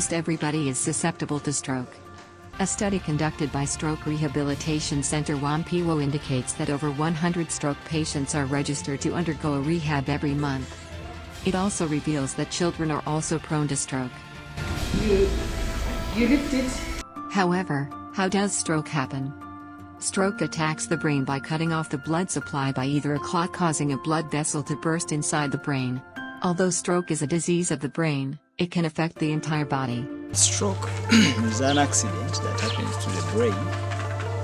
Almost everybody is susceptible to stroke. A study conducted by Stroke Rehabilitation Center Wampiwo indicates that over 100 stroke patients are registered to undergo a rehab every month. It also reveals that children are also prone to stroke. You lift it. However, how does stroke happen? Stroke attacks the brain by cutting off the blood supply by either a clot causing a blood vessel to burst inside the brain. Although stroke is a disease of the brain, it can affect the entire body. Stroke is an accident that happens to the brain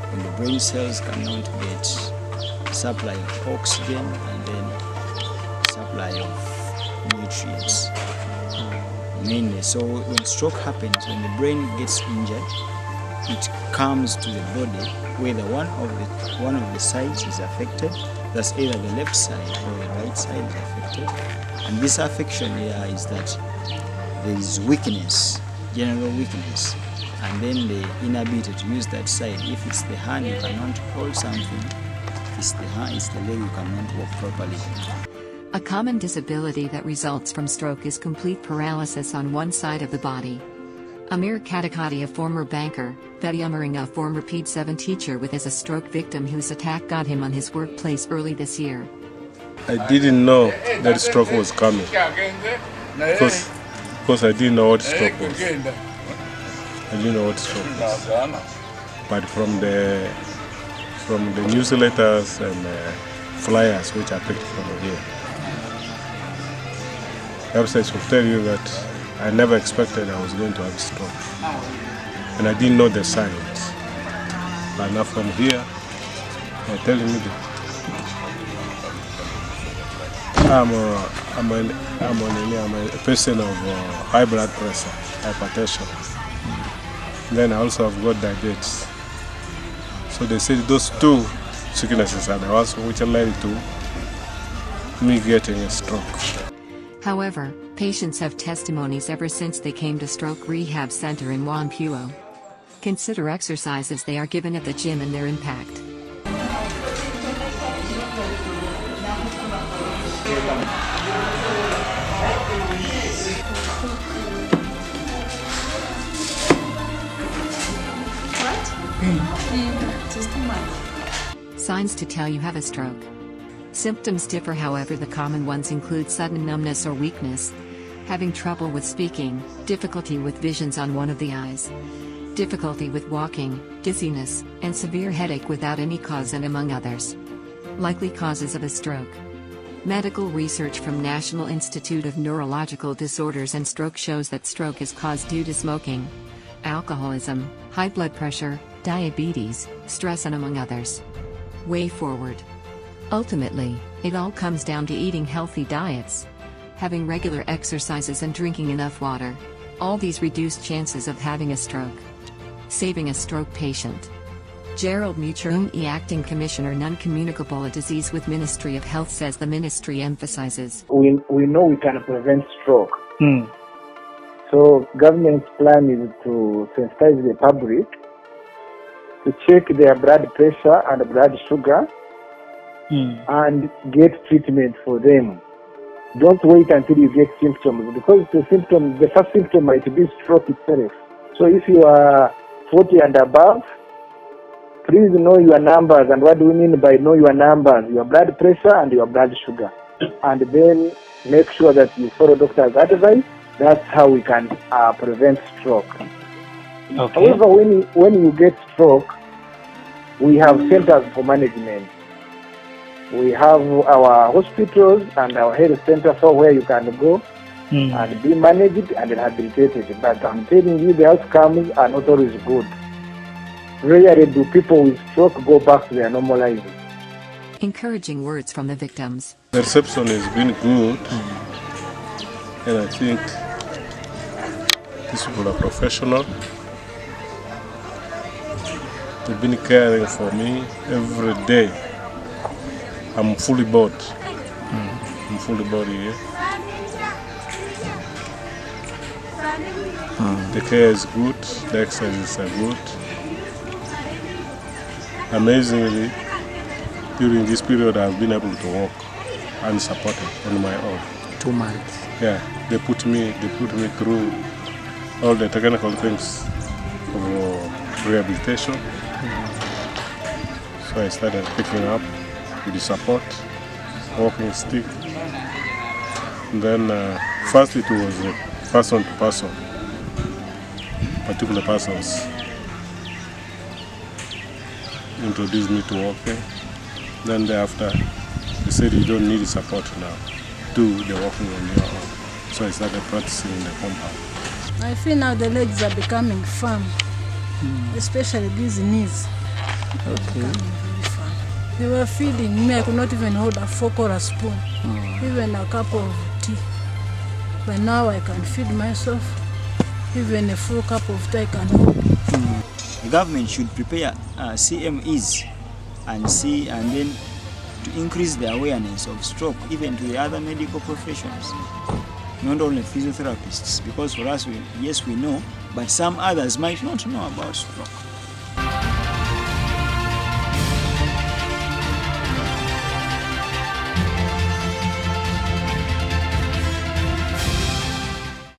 when the brain cells cannot get supply of oxygen and then supply of nutrients. Mainly, so when stroke happens, when the brain gets injured, it comes to the body whether one of the sides is affected. That's either the left side or the right side is affected. And this affection here is that there is weakness, general weakness, and then the inability to use that side. If it's the hand, you cannot hold something. If it's the hand, it's the leg, you cannot walk properly. A common disability that results from stroke is complete paralysis on one side of the body. Amir Katakati, a former banker, Betty Ummering, a former PED7 teacher, is a stroke victim whose attack got him on his workplace early this year. I didn't know that stroke was coming because I didn't know what stroke was. I didn't know what stroke was. But from the newsletters and flyers which I picked from here, websites will tell you that I never expected I was going to have a stroke. And I didn't know the signs. But now from here, they're telling me that I'm a person of high blood pressure, hypertension. Then I also have got diabetes. So they say those two sicknesses are the ones which led to me getting a stroke. However, patients have testimonies ever since they came to Stroke Rehab Center in Wampiwo. Consider exercises they are given at the gym and their impact. Signs to tell you have a stroke. Symptoms differ, however the common ones include sudden numbness or weakness, having trouble with speaking, difficulty with visions on one of the eyes, difficulty with walking, dizziness, and severe headache without any cause, and among others. Likely causes of a stroke. Medical research from National Institute of Neurological Disorders and Stroke shows that stroke is caused due to smoking, alcoholism, high blood pressure, diabetes, stress, and among others. Way forward. Ultimately, it all comes down to eating healthy diets, having regular exercises, and drinking enough water. All these reduce chances of having a stroke. Saving a stroke patient. Gerald Muchurungi, Acting Commissioner Non-Communicable Disease with Ministry of Health, says the ministry emphasizes. We know we can prevent stroke. So government's plan is to sensitize the public to check their blood pressure and blood sugar and get treatment for them. Don't wait until you get symptoms, because the first symptom might be stroke itself. So if you are 40 and above, please know your numbers. And what do we mean by know your numbers? Your blood pressure and your blood sugar. And then make sure that you follow doctor's advice. That's how we can prevent stroke. Okay. However, when you get stroke, we have centers for management. We have our hospitals and our health centers where you can go and be managed and rehabilitated. But I'm telling you, the outcomes are not always good. Rarely do people with stroke go back to their normal lives. Encouraging words from the victims. The reception has been good, and I think these people are professional. They've been caring for me every day. I'm fully bored. I'm fully bored here. The care is good, the exercises are good. Amazingly, during this period I've been able to walk unsupported on my own. 2 months. Yeah, they put me through all the technical things of rehabilitation. So I started picking up with the support, walking stick. And then first it was person to person, particular persons introduced me to walking. Then thereafter, they said you don't need support now. Do the walking on your own. So I started practicing in the compound. I feel now the legs are becoming firm, especially these knees. Okay. Becoming very firm. They were feeding me. I could not even hold a fork or a spoon, even a cup of tea. But now I can feed myself. Even a full cup of tea I can hold. The government should prepare CMEs and then to increase the awareness of stroke even to the other medical professions, not only physiotherapists, because for us, yes, we know, but some others might not know about stroke.